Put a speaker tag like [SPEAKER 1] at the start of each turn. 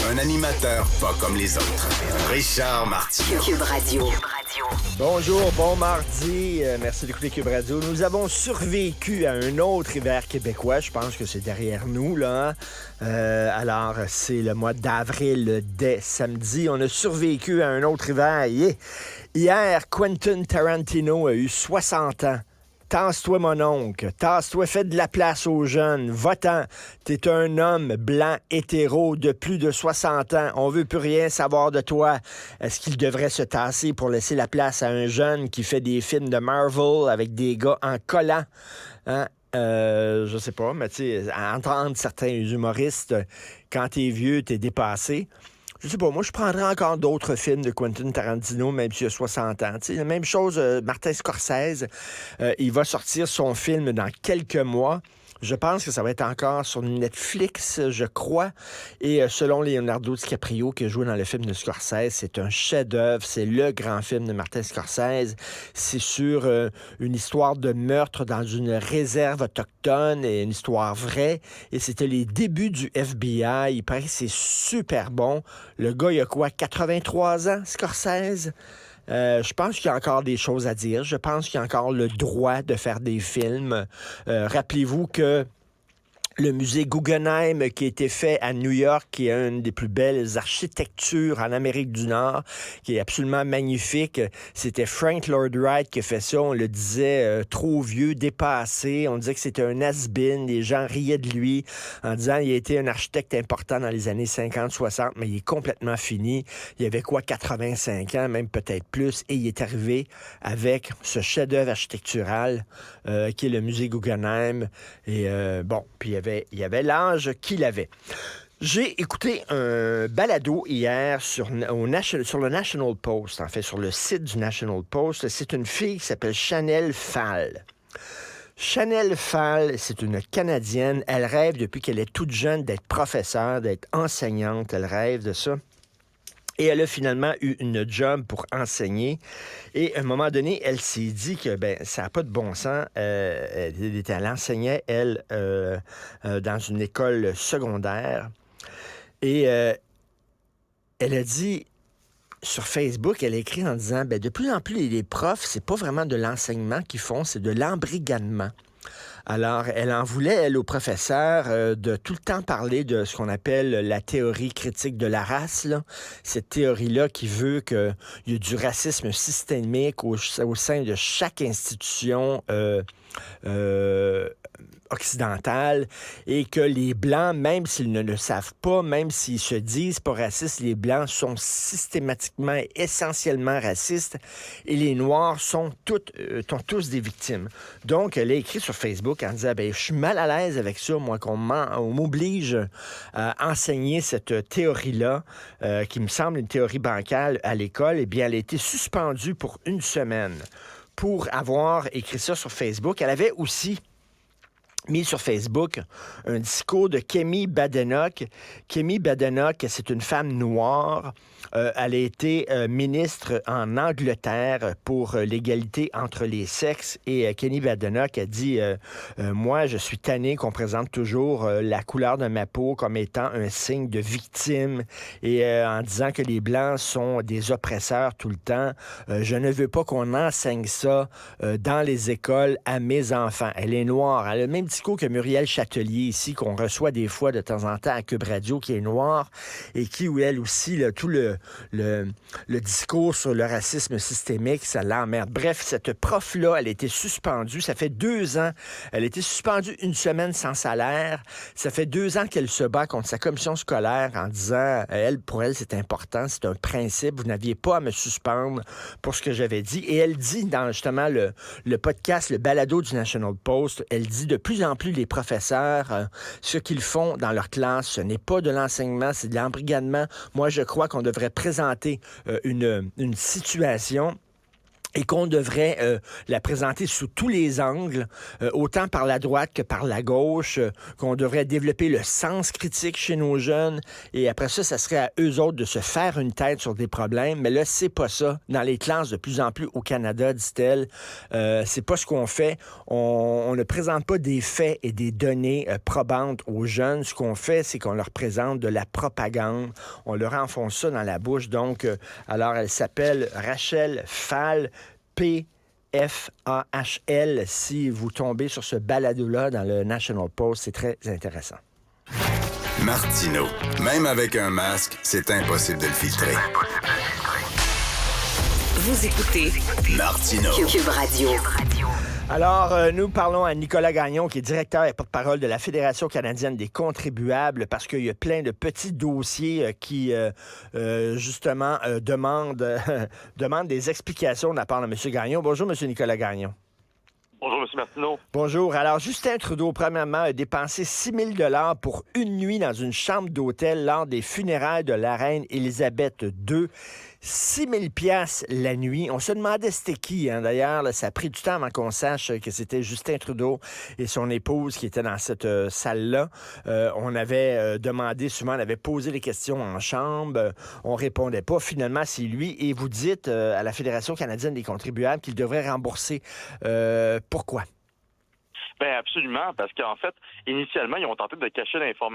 [SPEAKER 1] Un animateur pas comme les autres. Richard Martin.
[SPEAKER 2] Cube Radio.
[SPEAKER 3] Bonjour, bon mardi. Merci d'écouter Cube Radio. Nous avons survécu à un autre hiver québécois. Je pense que c'est derrière nous, là. Alors, c'est le mois d'avril, dès samedi. On a survécu à un autre hiver. Yeah. Hier, Quentin Tarantino a eu 60 ans. Tasse-toi, mon oncle. Tasse-toi, fais de la place aux jeunes. Va-t'en. T'es un homme blanc, hétéro, de plus de 60 ans. On veut plus rien savoir de toi. Est-ce qu'il devrait se tasser pour laisser la place à un jeune qui fait des films de Marvel avec des gars en collant? Hein? Je sais pas, mais tu sais, entendre certains humoristes, quand t'es vieux, t'es dépassé. Je sais pas, moi, je prendrais encore d'autres films de Quentin Tarantino, même s'il a 60 ans. Tu sais, la même chose, Martin Scorsese, il va sortir son film dans quelques mois. Je pense que ça va être encore sur Netflix, je crois. Et selon Leonardo DiCaprio, qui a joué dans le film de Scorsese, c'est un chef-d'œuvre. C'est le grand film de Martin Scorsese. C'est sur une histoire de meurtre dans une réserve autochtone et une histoire vraie. Et c'était les débuts du FBI. Il paraît que c'est super bon. Le gars, il a quoi, 83 ans, Scorsese? Je pense qu'il y a encore des choses à dire. Je pense qu'il y a encore le droit de faire des films. Rappelez-vous que le musée Guggenheim qui a été fait à New York, qui est une des plus belles architectures en Amérique du Nord, qui est absolument magnifique. C'était Frank Lloyd Wright qui a fait ça. On le disait trop vieux, dépassé. On disait que c'était un has-been. Les gens riaient de lui en disant qu'il a été un architecte important dans les années 50-60, mais il est complètement fini. Il avait quoi, 85 ans, même peut-être plus, et il est arrivé avec ce chef-d'œuvre architectural qui est le musée Guggenheim. Et bon, puis il y avait l'âge qu'il avait. J'ai écouté un balado hier sur le National Post, en fait, sur le site du National Post. C'est une fille qui s'appelle Chanel Fall. Chanel Fall, c'est une Canadienne. Elle rêve depuis qu'elle est toute jeune d'être professeure, d'être enseignante. Elle rêve de ça. Et elle a finalement eu une job pour enseigner. Et à un moment donné, elle s'est dit que ça n'a pas de bon sens. Elle enseignait, elle, dans une école secondaire. Et elle a dit sur Facebook, elle a écrit en disant, de plus en plus, les profs, c'est pas vraiment de l'enseignement qu'ils font, c'est de l'embrigadement. Alors, elle en voulait, elle, au professeur, de tout le temps parler de ce qu'on appelle la théorie critique de la race, là. Cette théorie-là qui veut qu'il y ait du racisme systémique au sein de chaque institution occidentale, et que les Blancs, même s'ils ne le savent pas, même s'ils se disent pas racistes, les Blancs sont systématiquement et essentiellement racistes, et les Noirs sont tous des victimes. Donc, elle a écrit sur Facebook en disant, je suis mal à l'aise avec ça, moi, on m'oblige à enseigner cette théorie-là, qui me semble une théorie bancale à l'école. Eh bien, elle a été suspendue pour 1 semaine pour avoir écrit ça sur Facebook. Elle avait aussi mis sur Facebook un discours de Kemi Badenoch. Kemi Badenoch, c'est une femme noire. Elle a été ministre en Angleterre pour l'égalité entre les sexes. Et Kemi Badenoch a dit moi, je suis tanné qu'on présente toujours la couleur de ma peau comme étant un signe de victime, et en disant que les Blancs sont des oppresseurs tout le temps. Je ne veux pas qu'on enseigne ça dans les écoles à mes enfants. Elle est noire. Elle a le même discours que Muriel Châtelier ici, qu'on reçoit des fois de temps en temps à Cube Radio, qui est noire, et qui, où elle aussi, là, tout le discours sur le racisme systémique, ça l'emmerde. Bref, cette prof-là, elle a été suspendue. Ça fait 2 ans. Elle a été suspendue 1 semaine sans salaire. Ça fait 2 ans qu'elle se bat contre sa commission scolaire en disant, pour elle, c'est important, c'est un principe. Vous n'aviez pas à me suspendre pour ce que j'avais dit. Et elle dit dans, justement, le podcast, le balado du National Post, elle dit de plus en plus les professeurs, ce qu'ils font dans leur classe, ce n'est pas de l'enseignement, c'est de l'embrigadement. Moi, je crois qu'on devrait présenter une situation et qu'on devrait la présenter sous tous les angles, autant par la droite que par la gauche, qu'on devrait développer le sens critique chez nos jeunes, et après ça, ça serait à eux autres de se faire une tête sur des problèmes. Mais là, c'est pas ça. Dans les classes de plus en plus au Canada, dit-elle, c'est pas ce qu'on fait. On ne présente pas des faits et des données probantes aux jeunes. Ce qu'on fait, c'est qu'on leur présente de la propagande. On leur enfonce ça dans la bouche. Donc, alors, elle s'appelle Rachel Fahl, P-F-A-H-L. Si vous tombez sur ce balado-là dans le National Post, c'est très intéressant.
[SPEAKER 1] Martineau, même avec un masque, c'est impossible de le filtrer.
[SPEAKER 2] Vous écoutez
[SPEAKER 1] Martineau.
[SPEAKER 2] Cube Radio.
[SPEAKER 3] Alors, nous parlons à Nicolas Gagnon, qui est directeur et porte-parole de la Fédération canadienne des contribuables, parce qu'il y a plein de petits dossiers qui, justement, demandent des explications de la part de M. Gagnon. Bonjour, M. Nicolas Gagnon.
[SPEAKER 4] Bonjour, M. Martineau.
[SPEAKER 3] Bonjour. Alors, Justin Trudeau, premièrement, a dépensé 6 000 $ pour une nuit dans une chambre d'hôtel lors des funérailles de la reine Élisabeth II. 6 000 $ la nuit. On se demandait c'était qui, hein? D'ailleurs, là, ça a pris du temps avant qu'on sache que c'était Justin Trudeau et son épouse qui étaient dans cette salle-là. On avait demandé, souvent, on avait posé les questions en chambre. On répondait pas. Finalement, c'est lui. Et vous dites à la Fédération canadienne des contribuables qu'il devrait rembourser. Pourquoi?
[SPEAKER 4] Ben absolument, parce qu'en fait, initialement, ils ont tenté de cacher l'information.